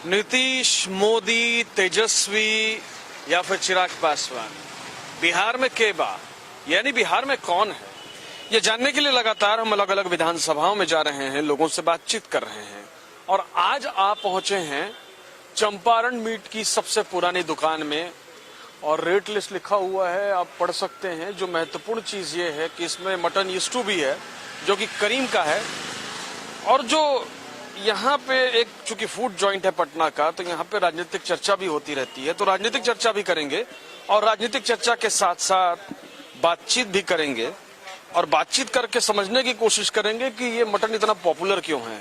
नीतीश, मोदी, तेजस्वी या फिर चिराग पासवान, बिहार में के बा, यानी बिहार में कौन है, ये जानने के लिए लगातार हम अलग अलग विधानसभाओं में जा रहे हैं, लोगों से बातचीत कर रहे हैं। और आज आप पहुंचे हैं चंपारण मीट की सबसे पुरानी दुकान में और रेट लिस्ट लिखा हुआ है, आप पढ़ सकते हैं। जो महत्वपूर्ण चीज ये है कि इसमें मटन स्टू भी है जो कि करीम का है। और जो यहाँ पे एक चूंकि फूड जॉइंट है पटना का, तो यहाँ पे राजनीतिक चर्चा भी होती रहती है, तो राजनीतिक चर्चा भी करेंगे और राजनीतिक चर्चा के साथ साथ बातचीत भी करेंगे और बातचीत करके समझने की कोशिश करेंगे कि ये मटन इतना पॉपुलर क्यों है।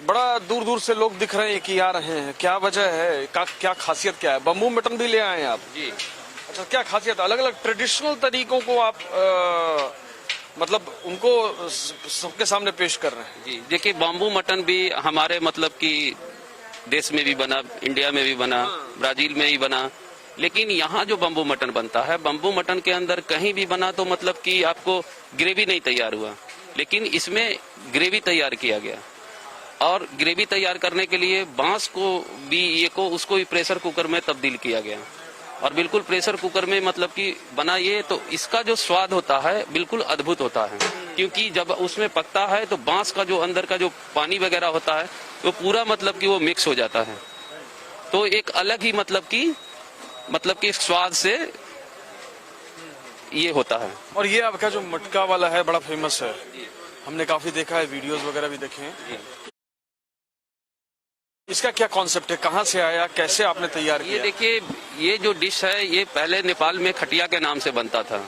बड़ा दूर दूर से लोग दिख रहे हैं कि आ रहे हैं, क्या वजह है, क्या खासियत क्या है। बम्बू मटन भी ले आए हैं आप जी? अच्छा, क्या खासियत? अलग अलग ट्रेडिशनल तरीकों को आप मतलब उनको सबके सामने पेश कर रहे हैं जी। देखिए, बाम्बू मटन भी हमारे मतलब कि देश में भी बना, इंडिया में भी बना, ब्राजील में ही बना। लेकिन यहाँ जो बम्बू मटन बनता है, बम्बू मटन के अंदर कहीं भी बना तो मतलब कि आपको ग्रेवी नहीं तैयार हुआ, लेकिन इसमें ग्रेवी तैयार किया गया। और ग्रेवी तैयार करने के लिए बांस को भी उसको भी प्रेशर कुकर में तब्दील किया गया और बिल्कुल प्रेशर कुकर में मतलब कि बना ये, तो इसका जो स्वाद होता है बिल्कुल अद्भुत होता है। क्योंकि जब उसमें पकता है तो बांस का जो अंदर का जो पानी वगैरह होता है वो पूरा मतलब कि वो मिक्स हो जाता है, तो एक अलग ही मतलब कि स्वाद से ये होता है। और ये आपका जो मटका वाला है बड़ा फेमस है, हमने काफी देखा है, वीडियोस वगैरह भी देखे हैं। इसका क्या कॉन्सेप्ट है, कहाँ से आया, कैसे आपने तैयार किया? ये देखिए, ये जो डिश है ये पहले नेपाल में खटिया के नाम से बनता था।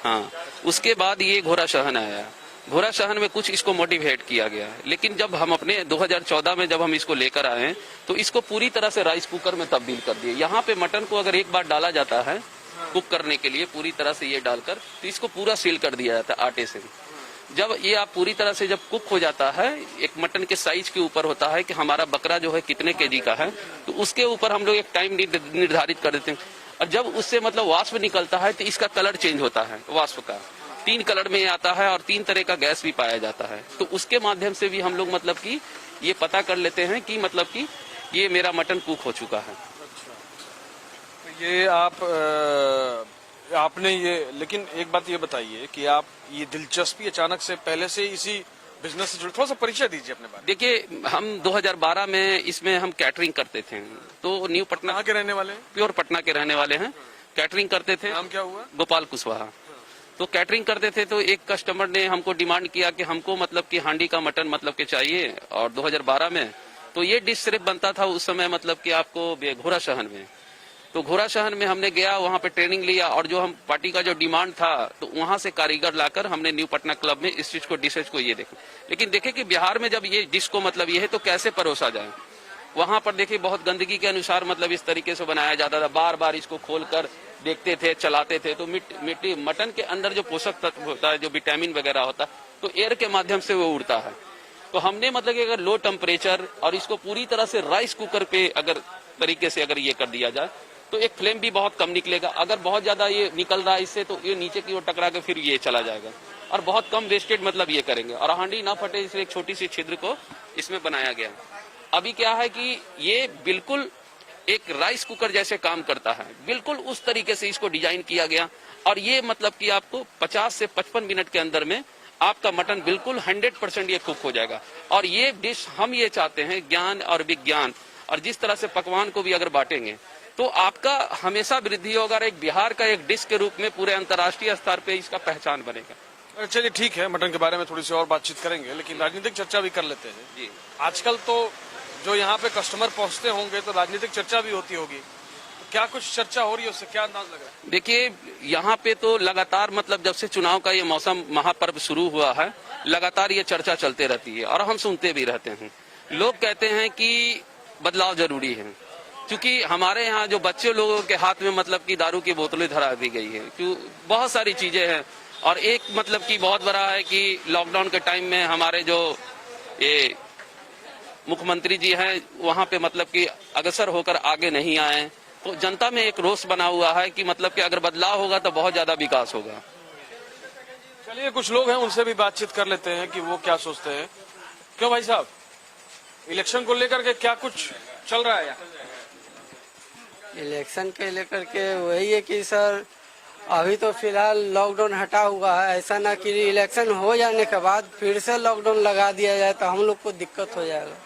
हाँ, उसके बाद ये घोड़ा शहन आया। घोड़ा शहन में कुछ इसको मोटिवेट किया गया, लेकिन जब हम अपने 2014 में जब हम इसको लेकर आए तो इसको पूरी तरह से राइस कुकर में तब्दील कर दिए। यहाँ पे मटन को अगर एक बार डाला जाता है कुक करने के लिए, पूरी तरह से ये डालकर, तो इसको पूरा सील कर दिया जाता है आटे से। जब ये आप पूरी तरह से जब कुक हो जाता है, एक मटन के साइज के ऊपर होता है कि हमारा बकरा जो है कितने केजी का है, तो उसके ऊपर हम लोग एक टाइम निर्धारित कर देते हैं। और जब उससे मतलब वाष्प निकलता है तो इसका कलर चेंज होता है। वाष्प का 3 कलर में आता है और 3 तरह का गैस भी पाया जाता है। तो उसके माध्यम से भी हम लोग मतलब कि ये पता कर लेते हैं कि मतलब कि ये मेरा मटन कुक हो चुका है। तो ये आपने ये, लेकिन एक बात ये बताइए कि आप ये दिलचस्पी अचानक से पहले से इसी बिजनेस से जुड़े, थोड़ा सा परिचय दीजिए अपने बारे में। देखिए, हम 2012 में इसमें हम कैटरिंग करते थे, तो न्यू पटना। कहाँ के रहने वाले? प्योर पटना के रहने वाले हैं। कैटरिंग करते थे। नाम क्या हुआ? गोपाल कुशवाहा। तो कैटरिंग करते थे, तो एक कस्टमर ने हमको डिमांड किया कि हमको मतलब कि हांडी का मटन मतलब के चाहिए। और 2012 में तो ये डिश सिर्फ बनता था उस समय मतलब कि आपको घोड़ा शहन में। तो घोड़ा शहर में हमने गया, वहाँ पे ट्रेनिंग लिया और जो हम पार्टी का जो डिमांड था तो वहाँ से कारीगर लाकर हमने न्यू पटना क्लब में इस चीज को, डिशेज को ये देखा। लेकिन देखे कि बिहार में जब ये डिश को मतलब ये है तो कैसे परोसा जाए। वहाँ पर देखिए बहुत गंदगी के अनुसार मतलब इस तरीके से बनाया जाता था, बार बार इसको खोलकर देखते थे, चलाते थे। तो मिट्टी मटन के अंदर जो पोषक तत्व होता है, जो विटामिन वगैरह होता है, तो एयर के माध्यम से वो उड़ता है। तो हमने मतलब कि अगर लो टेम्परेचर और इसको पूरी तरह से राइस कुकर पे अगर तरीके से अगर ये कर दिया जाए तो एक फ्लेम भी बहुत कम निकलेगा। अगर बहुत ज्यादा ये निकल रहा है इससे तो ये नीचे की ओर टकरा के फिर ये चला जाएगा और बहुत कम वेस्टेज मतलब ये करेंगे। और हांडी ना फटे इसलिए एक छोटी सी छिद्र को इसमें बनाया गया। अभी क्या है कि ये बिल्कुल एक राइस कुकर जैसे काम करता है, बिल्कुल उस तरीके से इसको डिजाइन किया गया। और ये मतलब कि आपको 50 से 55 मिनट के अंदर में आपका मटन बिल्कुल 100% ये कुक हो जाएगा। और ये डिश हम ये चाहते हैं, ज्ञान और विज्ञान और जिस तरह से पकवान को भी अगर बांटेंगे तो आपका हमेशा वृद्धि होगा। एक बिहार का एक डिश के रूप में पूरे अंतर्राष्ट्रीय स्तर पे इसका पहचान बनेगा। चलिए ठीक है, मटन के बारे में थोड़ी सी और बातचीत करेंगे, लेकिन राजनीतिक चर्चा भी कर लेते हैं जी। आजकल तो जो यहाँ पे कस्टमर पहुँचते होंगे तो राजनीतिक चर्चा भी होती होगी, तो क्या कुछ चर्चा हो रही है, उससे क्या अंदाज लग रहा है? देखिए, यहाँ पे तो लगातार मतलब जब से चुनाव का ये मौसम महापर्व शुरू हुआ है, लगातार ये चर्चा चलते रहती है और हम सुनते भी रहते हैं। लोग कहते हैं कि बदलाव जरूरी है, क्योंकि हमारे यहाँ जो बच्चे लोगों के हाथ में मतलब कि दारू की बोतलें धरा दी गई है, क्यों बहुत सारी चीजें हैं। और एक मतलब कि बहुत बड़ा है कि लॉकडाउन के टाइम में हमारे जो ये मुख्यमंत्री जी हैं वहाँ पे मतलब कि अग्रसर होकर आगे नहीं आए, तो जनता में एक रोष बना हुआ है कि मतलब कि अगर बदलाव होगा तो बहुत ज्यादा विकास होगा। चलिए कुछ लोग हैं उनसे भी बातचीत कर लेते हैं कि वो क्या सोचते हैं। क्यों भाई साहब, इलेक्शन को लेकर के क्या कुछ चल रहा है यहाँ? इलेक्शन के लेकर के वही है कि सर अभी तो फिलहाल लॉकडाउन हटा हुआ है, ऐसा ना कि इलेक्शन हो जाने के बाद फिर से लॉकडाउन लगा दिया जाए तो हम लोग को दिक्कत हो जाएगा।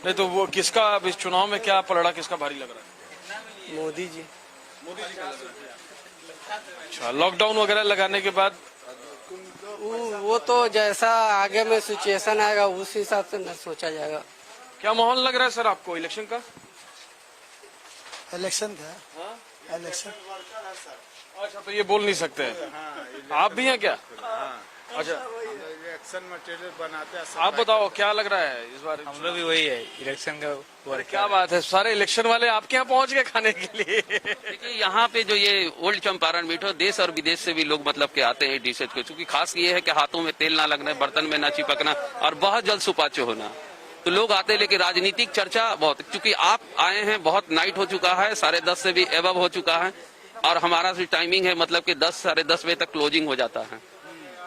नहीं तो वो किसका अब इस चुनाव में क्या पलड़ा किसका भारी लग रहा है? मोदी जी। अच्छा, लॉकडाउन वगैरह लगाने के बाद वो तो जैसा आगे में सिचुएशन आएगा उस हिसाब से न सोचा जाएगा। क्या माहौल लग रहा है सर आपको इलेक्शन का? इलेक्शन था इलेक्शन। अच्छा, तो ये बोल नहीं सकते हैं। आप भी हैं क्या? अच्छा, इलेक्शन मटेरियल बनाते हैं। आप बताओ क्या लग रहा है इस बार? हम लोग भी वही है इलेक्शन का अरे क्या बात है, सारे इलेक्शन वाले आपके यहाँ पहुँच गए खाने के लिए। देखिए यहाँ पे जो ये ओल्ड चंपारण मीट हो, देश और विदेश से भी लोग मतलब के आते हैं डिशेज को, क्योंकि खास ये है कि हाथों में तेल ना लगना, बर्तन में ना चिपकना और बहुत जल्द सुपाच्य होना। तो लोग आते हैं, लेकिन राजनीतिक चर्चा बहुत, क्योंकि आप आए हैं, बहुत नाइट हो चुका है, 10:30 से भी एबव हो चुका है और हमारा जो टाइमिंग है मतलब कि 10 साढ़े 10 बजे तक क्लोजिंग हो जाता है,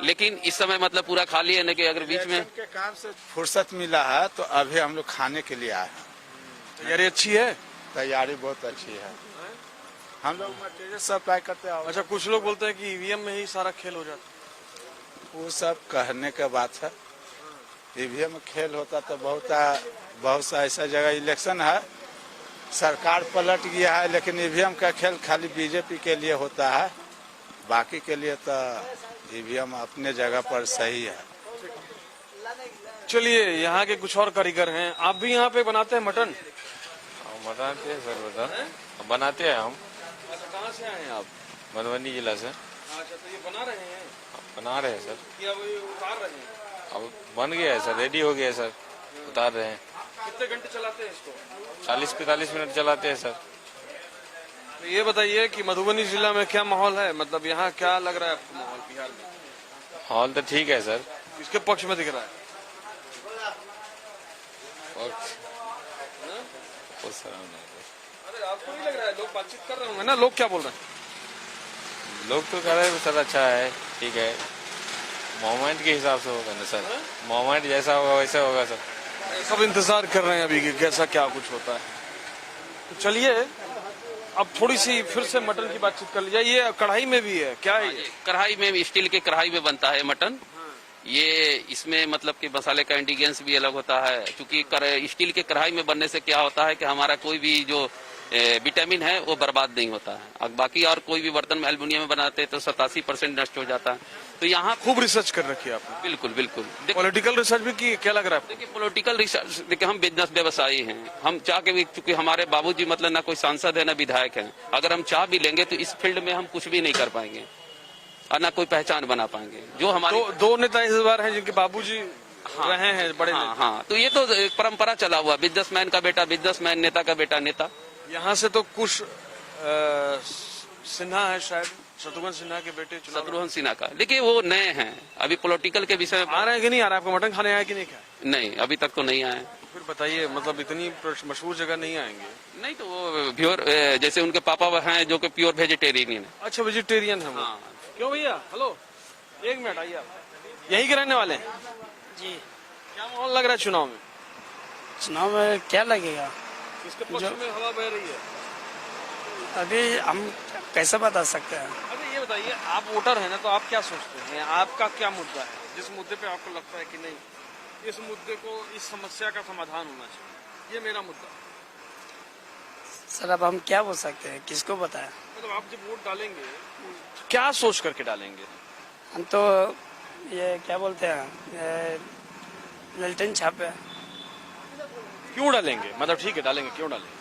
लेकिन इस समय मतलब पूरा खाली है ना कि अगर बीच में इलेक्शन के काम से फुर्सत मिला है तो अभी हम लोग खाने के लिए आए हैं। तैयारी अच्छी है? तैयारी बहुत अच्छी है, हम लोग मटेरियल सप्लाई करते हैं। अच्छा, कुछ लोग बोलते हैं कि ईवीएम में ही सारा खेल हो जाता है। वो सब कहने का बात है, ईवीएम में खेल होता तो बहुत सा ऐसा जगह इलेक्शन है सरकार पलट गया है, लेकिन ईवीएम का खेल खाली बीजेपी के लिए होता है, बाकी के लिए तो ईवीएम अपने जगह पर सही है। चलिए, यहाँ के कुछ और कारीगर हैं। आप भी यहाँ पे बनाते हैं मटन? बनाते हैं सर, बता बनाते हैं हम। अच्छा, कहाँ से आए हैं आप? मधुबनी जिला से। अच्छा, तो ये बना रहे हैं? बना रहे हैं सर, कि अब ये उतार रहे हैं? अब बन गया है सर, रेडी हो गया है सर, उतार रहे हैं। कितने घंटे चलाते हैं इसको? 40-45 मिनट चलाते हैं सर। तो ये बताइए कि मधुबनी जिला में क्या माहौल है, मतलब यहाँ क्या लग रहा है आपको माहौल बिहार में? हॉल तो ठीक है सर। किसके पक्ष में दिख रहा है? और सर अरे आपको नहीं लग रहा है? लोग बातचीत कर रहे होंगे ना, लोग क्या बोल रहे हैं? लोग तो कह रहे हैं सर अच्छा है, ठीक है, मोमेंट के हिसाब से होगा ना सर, मोमेंट जैसा होगा वैसा होगा सर। सब इंतजार कर रहे हैं अभी कि कैसा क्या कुछ होता है। तो चलिए, अब थोड़ी सी फिर से मटन की बातचीत कर लीजिए। ये कढ़ाई में भी है क्या है? ये कढ़ाई में, स्टील के कढ़ाई में बनता है मटन। ये इसमें मतलब कि मसाले का इंग्रेडिएंट्स भी अलग होता है, क्योंकि स्टील के कढ़ाई में बनने से क्या होता है कि हमारा कोई भी जो विटामिन है वो बर्बाद नहीं होता है। अब बाकी और कोई भी बर्तन में एल्युमिनियम में बनाते हैं तो 87% नष्ट हो जाता है। तो यहाँ खूब रिसर्च कर रखी है आपने? बिल्कुल बिल्कुल। पॉलिटिकल रिसर्च भी की? क्या लग रहा है आपको? देखिए पॉलिटिकल रिसर्च, देखिए हम बिजनेस व्यवसायी हैं, हम चाह के भी, चूंकि हमारे बाबूजी मतलब ना कोई सांसद है ना विधायक है, अगर हम चाह भी लेंगे तो इस फील्ड में हम कुछ भी नहीं कर पाएंगे और ना कोई पहचान बना पाएंगे। जो हमारे दो नेता इस बार हैं जिनके बाबूजी रहे हैं बड़े हाँ हाँ, तो ये तो एक परंपरा चला हुआ, बिजनेसमैन का बेटा बिजनेसमैन, नेता का बेटा नेता। यहाँ से तो कुछ सिन्हा है शायद, शत्रुघ्न सिन्हा के बेटे शत्रुघ्न सिन्हा का, देखिए वो नए हैं, अभी पॉलिटिकल के विषय में आ रहे हैं कि नहीं आ रहा है? आपको मटन खाने आया कि नहीं खाया? नहीं, अभी तक तो नहीं आए। फिर बताइए, मतलब इतनी मशहूर जगह नहीं आएंगे? नहीं तो वो प्योर, जैसे उनके पापा हैं जो कि प्योर वेजिटेरियन है। अच्छा, वेजिटेरियन है वो। हाँ। क्यों भैया? हेलो, एक मिनट आइए। आप यहीं के रहने वाले हैं? जी। क्या माहौल लग रहा है चुनाव में? चुनाव में क्या लगेगा? किसके पक्ष में हवा बह रही है? अभी हम कैसे बता सकते हैं? अरे ये बताइए, आप वोटर हैं ना, तो आप क्या सोचते हैं? आपका क्या मुद्दा है जिस मुद्दे पे आपको लगता है कि नहीं, इस मुद्दे को, इस समस्या का समाधान होना चाहिए, ये मेरा मुद्दा है? सर अब हम क्या बोल सकते हैं, किसको बताएं? मतलब आप जब वोट डालेंगे तो क्या सोच करके डालेंगे? हम तो ये क्या बोलते हैं, ललटेन छापे। क्यों डालेंगे? मतलब ठीक है, डालेंगे, क्यों डालेंगे?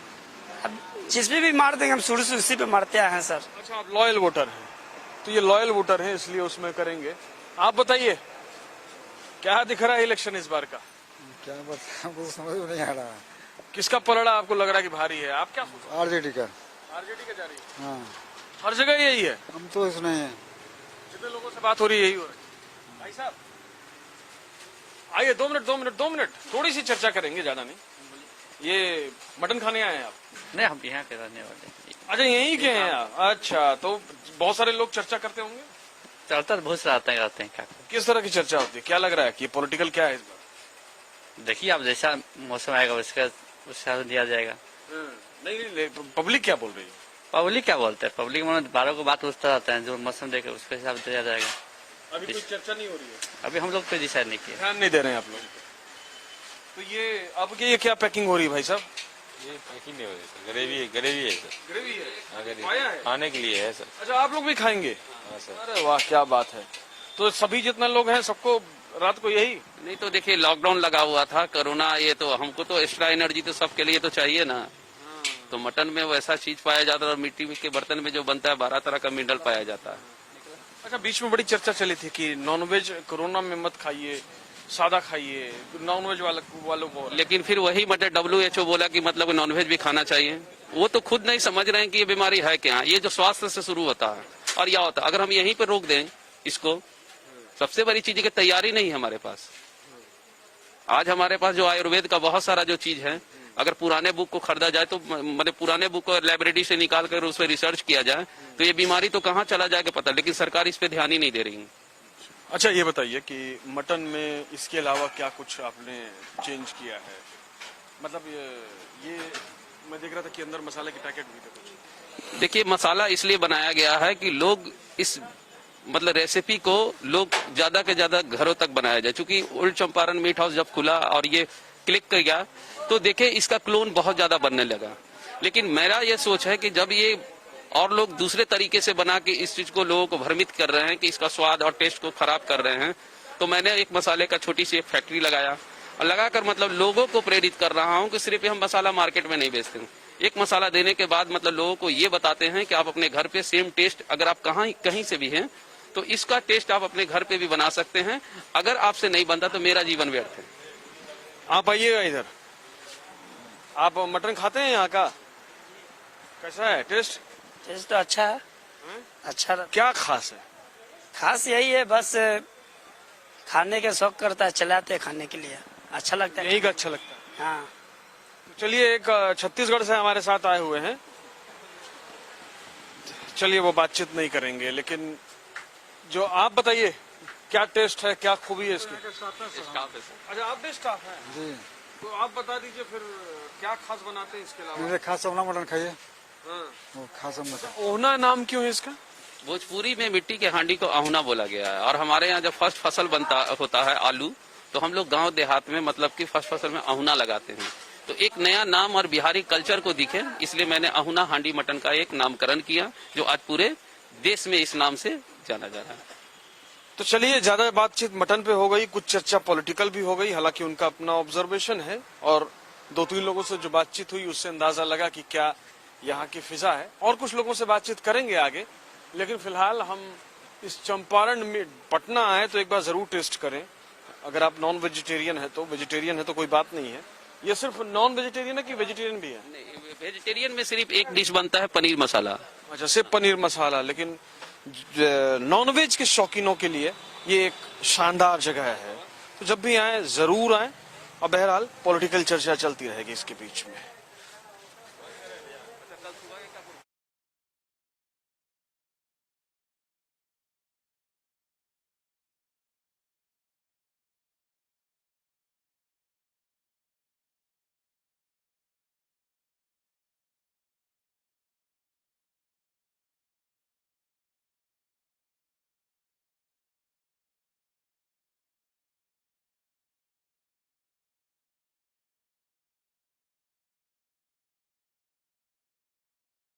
अब जिस भी मार देंगे, हम शुरू से उसी पे मारते आए हैं सर। अच्छा, आप लॉयल वोटर हैं, तो ये लॉयल वोटर हैं इसलिए उसमें करेंगे। आप बताइए, क्या दिख रहा है इलेक्शन इस बार का? क्या बताएं, हमको समझ में नहीं आ रहा है। किसका पलड़ा आपको लग रहा है कि भारी है? आप क्या सोचते आरजेडी का। हैं? आरजेडी का जा रही है? हाँ, हर जगह यही है? हम तो इसमें हैं। जितने लोगों से बात हो रही है यही हो रहा है। भाई साहब आइए, 2 मिनट थोड़ी सी चर्चा करेंगे, ज्यादा नहीं। ये मटन खाने आए हैं आप? नहीं, हम यहाँ के रहने वाले हैं। अच्छा, यहीं के हैं आप? अच्छा, तो बहुत सारे लोग चर्चा करते होंगे? चलता तो बहुत से आते हैं क्या करें। किस तरह की चर्चा होती है? क्या लग रहा है कि पॉलिटिकल क्या है इस बार? देखिए आप जैसा मौसम आएगा वैसे उससे आगे दिया जाएगा। नहीं, पब्लिक क्या बोल रही है? पब्लिक क्या बोलते हैं, पब्लिक में बारह को बात पूछता रहता है, जो मौसम देखे उसके हिसाब से दिया जाएगा। अभी कोई चर्चा नहीं हो रही है, अभी हम लोग तो डिसाइड नहीं किया। ध्यान नहीं दे रहे हैं आप लोग। तो ये अब ये क्या पैकिंग हो रही है भाई साहब? ये पैकिंग नहीं हो रही सर, ग्रेवी है सर। ग्रेवी है, हाँ, ग्रेवी आया है? खाने के लिए है सर। अच्छा, आप लोग भी खाएंगे? हाँ सर। अरे वाह, क्या बात है। तो सभी जितना लोग हैं सबको रात को यही? नहीं तो देखिए लॉकडाउन लगा हुआ था, कोरोना, ये तो हमको तो एक्स्ट्रा एनर्जी तो सबके लिए तो चाहिए ना। तो मटन में वैसा चीज पाया जाता है और मिट्टी के बर्तन में जो बनता है 12 तरह का मिनरल पाया जाता है। अच्छा, बीच में बड़ी चर्चा चली थी कि नॉनवेज कोरोना में मत खाइए, सादा खाइए, नॉनवेज वालों को। लेकिन फिर वही मतलब WHO बोला कि मतलब नॉनवेज भी खाना चाहिए। वो तो खुद नहीं समझ रहे हैं कि ये बीमारी है क्या। ये जो स्वास्थ्य से शुरू होता है और यह होता है, अगर हम यहीं पर रोक दें इसको, सबसे बड़ी चीज की तैयारी नहीं है हमारे पास। आज हमारे पास जो आयुर्वेद का बहुत सारा जो चीज है, अगर पुराने बुक को खरीदा जाए तो मतलब पुराने बुक को लाइब्रेरी से निकाल कर उस पर रिसर्च किया जाए तो ये बीमारी तो कहाँ चला जाएगा पता, लेकिन सरकार इस पे ध्यान ही नहीं दे रही है। अच्छा, ये बताइए कि मटन में इसके अलावा क्या कुछ आपने चेंज किया है? मतलब ये मैं देख रहा था कि अंदर मसाले के पैकेट भी थे कुछ। देखिए मसाला इसलिए बनाया गया है कि लोग इस मतलब रेसिपी को लोग ज्यादा के ज्यादा घरों तक बनाया जाए। चूंकि ओल्ड चंपारण मीट हाउस जब खुला और ये क्लिक कर गया तो देखे इसका क्लोन बहुत ज्यादा बनने लगा। लेकिन मेरा ये सोच है कि जब ये और लोग दूसरे तरीके से बना के इस चीज को लोगों को भ्रमित कर रहे हैं कि इसका स्वाद और टेस्ट को खराब कर रहे हैं, तो मैंने एक मसाले का छोटी सी एक फैक्ट्री लगाया और लगाकर मतलब लोगों को प्रेरित कर रहा हूं कि सिर्फ हम मसाला मार्केट में नहीं बेचते हैं। एक मसाला देने के बाद मतलब लोगों को ये बताते हैं कि आप अपने घर पे सेम टेस्ट, अगर आप कहीं से भी हैं तो इसका टेस्ट आप अपने घर पे भी बना सकते हैं। अगर आपसे नहीं बनता तो मेरा जीवन व्यर्थ है। आप आइएगा इधर। आप मटन खाते हैं यहाँ का? कैसा है टेस्ट? टेस्ट तो अच्छा है, अच्छा क्या खास है? खास यही है, बस खाने के शौक करता है, चलाते हैं खाने के लिए, अच्छा लगता है। यही का अच्छा लगता है। हाँ, चलिए, एक छत्तीसगढ़ से हमारे साथ आए हुए हैं। चलिए, वो बातचीत नहीं करेंगे, लेकिन जो आप बताइए क्या टेस्ट है, क्या खूबी है इसकी? अच्छा, आप भी स्टाफ हैं जी। तो आप बता दीजिए फिर क्या खास बनाते हैं इसके अलावा? मेरे खास अपना मटन खाइए, हाँ। वो खास मटन। ओहना नाम क्यों है इसका? भोजपुरी में मिट्टी के हांडी को अहुना बोला गया है। और हमारे यहाँ जब फर्स्ट फसल होता है आलू, तो हम लोग गांव देहात में मतलब कि फर्स्ट फसल में अहुना लगाते हैं। तो एक नया नाम और बिहारी कल्चर को दिखे, इसलिए मैंने अहुना हांडी मटन का एक नामकरण किया, जो आज पूरे देश में इस नाम से जाना जा रहा है। तो चलिए, ज्यादा बातचीत मटन पे हो गई, कुछ चर्चा पॉलिटिकल भी हो गई, हालांकि उनका अपना ऑब्जर्वेशन है और 2-3 लोगों से जो बातचीत हुई उससे अंदाजा लगा कि क्या यहाँ की फिजा है। और कुछ लोगों से बातचीत करेंगे आगे, लेकिन फिलहाल हम इस चंपारण में पटना आए तो एक बार जरूर टेस्ट करें। अगर आप नॉन वेजिटेरियन है तो, वेजिटेरियन है तो कोई बात नहीं है। ये सिर्फ नॉन वेजिटेरियन है कि वेजिटेरियन भी है? वेजिटेरियन में सिर्फ एक डिश बनता है, पनीर मसाला। अच्छा, सिर्फ पनीर मसाला। लेकिन नॉनवेज के शौकीनों के लिए ये एक शानदार जगह है, तो जब भी आए जरूर आए। और बहरहाल पॉलिटिकल चर्चा चलती रहेगी इसके बीच में।